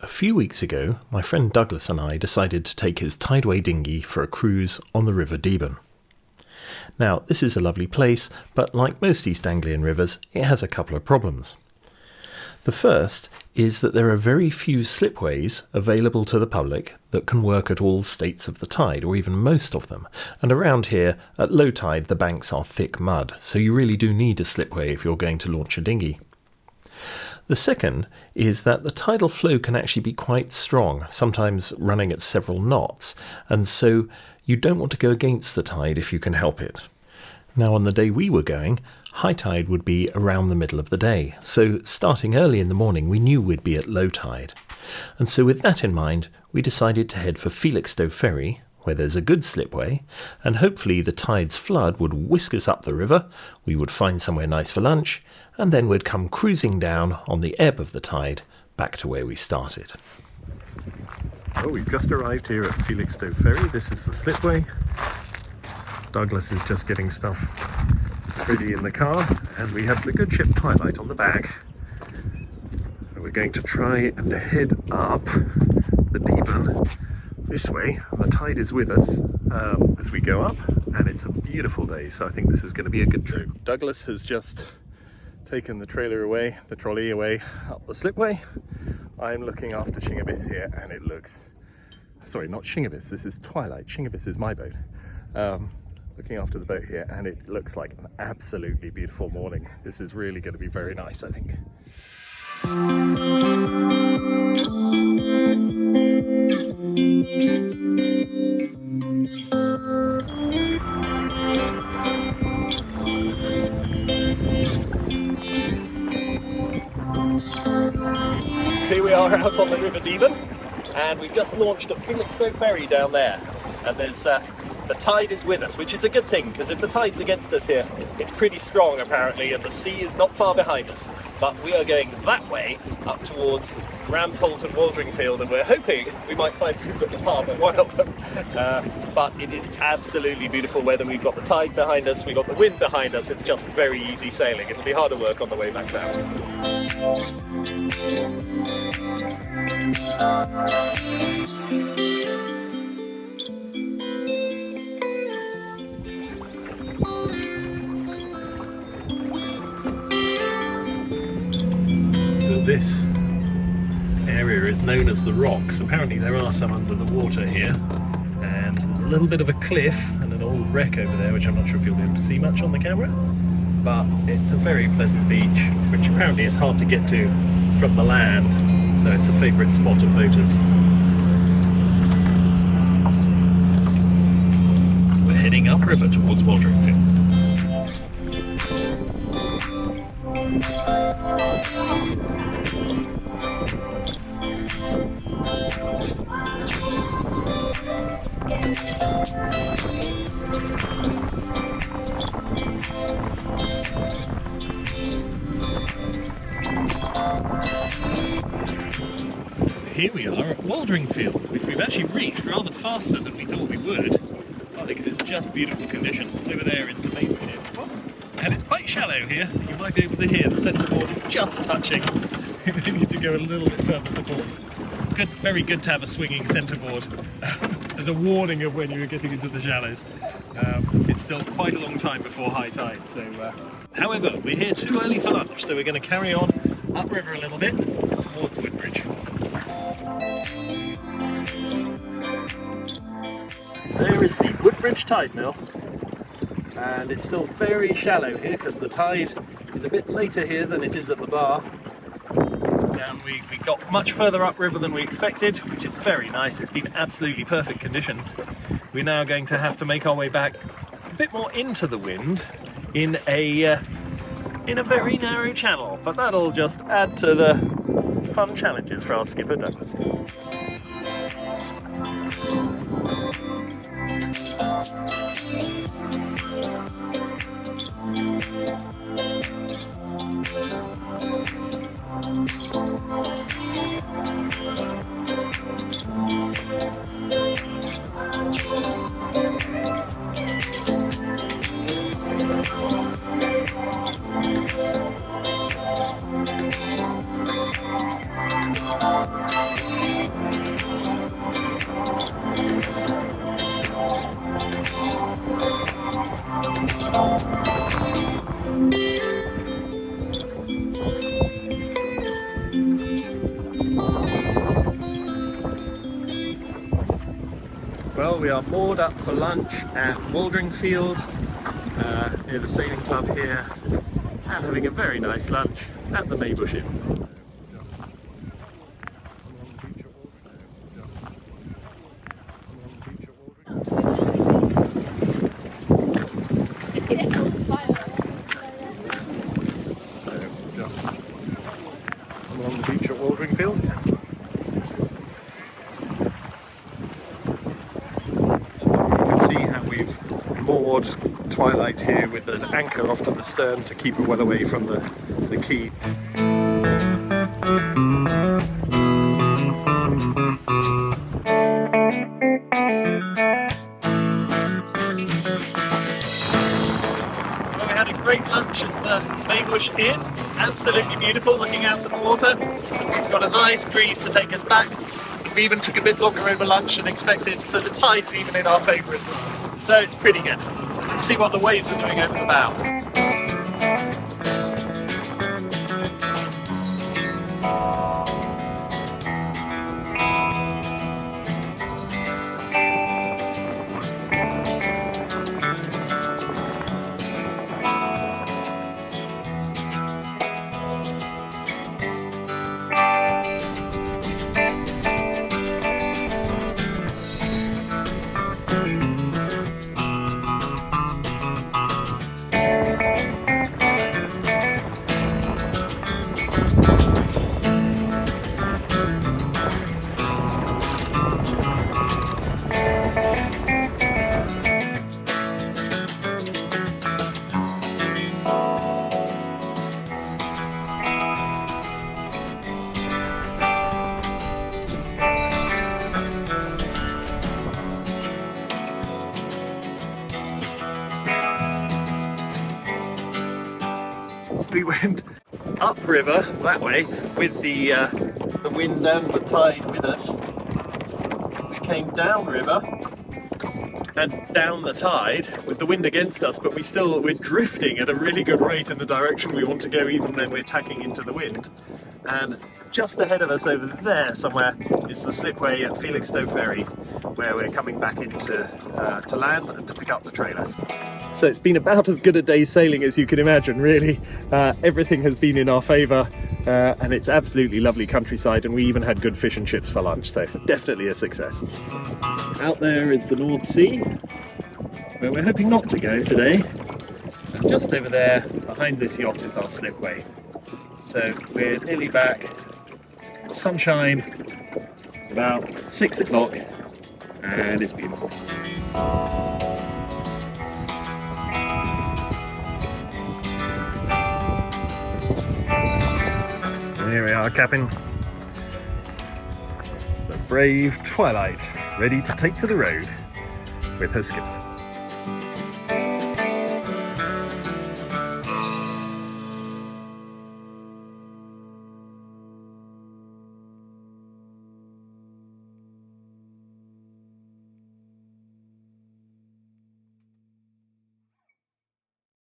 A few weeks ago, my friend Douglas and I decided to take his Tideway dinghy for a cruise on the River Deben. Now, this is a lovely place, but like most East Anglian rivers, it has a couple of problems. The first is that there are very few slipways available to the public that can work at all states of the tide, or even most of them. And around here, at low tide, the banks are thick mud, so you really do need a slipway if you're going to launch a dinghy. The second is that the tidal flow can actually be quite strong, sometimes running at several knots, and so you don't want to go against the tide if you can help it. Now, on the day we were going, high tide would be around the middle of the day, so starting early in the morning we knew we'd be at low tide. And so with that in mind, we decided to head for Felixstowe Ferry, where there's a good slipway, and hopefully the tide's flood would whisk us up the river, we would find somewhere nice for lunch, and then we'd come cruising down on the ebb of the tide back to where we started. Oh, we've just arrived here at Felixstowe Ferry. This is the slipway. Douglas is just getting stuff ready in the car, and we have the good ship Twilight on the back. We're going to try and head up the Deben this way. The tide is with us as we go up, and it's a beautiful day, so I think this is going to be a good trip. Douglas has just taken the trolley away up the slipway. I'm looking after Shingebis here, and it looks, sorry, not Shingebis, this is Twilight. Shingebis is my boat. Looking after the boat here, and it looks like an absolutely beautiful morning. This is really going to be very nice, I think. Here we are out on the River Deben, and we've just launched at Felixstowe Ferry down there, and there's the tide is with us, which is a good thing, because if the tide's against us here, it's pretty strong apparently, and the sea is not far behind us. But we are going that way up towards Ramsholt and Waldringfield, and we're hoping we might find food at the pub at one of them. But it is absolutely beautiful weather. We've got the tide behind us, we've got the wind behind us. It's just very easy sailing. It'll be harder work on the way back down. So this area is known as the Rocks. Apparently there are some under the water here, and there's a little bit of a cliff and an old wreck over there, which I'm not sure if you'll be able to see much on the camera, but it's a very pleasant beach, which apparently is hard to get to from the land, so it's a favourite spot of boaters. We're heading upriver towards Waldringfield. Here we are at Waldringfield, which we've actually reached rather faster than we thought we would. I think it's just beautiful conditions. Over there is the main ship, and it's quite shallow here. You might be able to hear the centreboard is just touching. You need to go a little bit further to port. Good, very good to have a swinging centreboard as a warning of when you're getting into the shallows. It's still quite a long time before high tide, so however, we're here too early for lunch, so we're going to carry on upriver a little bit towards Woodbridge. There is the Woodbridge tide mill, and it's still very shallow here because the tide is a bit later here than it is at the bar. And we got much further upriver than we expected, which is very nice. It's been absolutely perfect conditions. We're now going to have to make our way back a bit more into the wind in a very narrow channel, but that'll just add to the fun challenges for our skipper Douglas. Well, we are moored up for lunch at Waldringfield, near the sailing club here, and having a very nice lunch at the Maybush Inn. Just along the beach at Waldringfield. Just along the beach at Waldringfield. So just along the beach at Waldringfield. Yeah. Moored Twilight here with the anchor off to the stern to keep her well away from the quay. Well, we had a great lunch at the Maybush Inn. Absolutely beautiful, looking out at the water. We've got a nice breeze to take us back. We even took a bit longer over lunch than expected, so the tide's even in our favour as well. So it's pretty good. Let's see what the waves are doing over the bow. We went upriver that way with the wind and the tide with us. We came downriver and down the tide with the wind against us, but we're drifting at a really good rate in the direction we want to go, even when we're tacking into the wind. And just ahead of us over there somewhere is the slipway at Felixstowe Ferry, where we're coming back into to land and to pick up the trailers. So it's been about as good a day's sailing as you can imagine, really. Everything has been in our favour, and it's absolutely lovely countryside, and we even had good fish and chips for lunch, so definitely a success. Out there is the North Sea, where we're hoping not to go today. And just over there, behind this yacht, is our slipway. So we're nearly back. Sunshine. It's about 6 o'clock, and it's beautiful. Here we are, cabin. The brave Twilight, ready to take to the road with her skipper.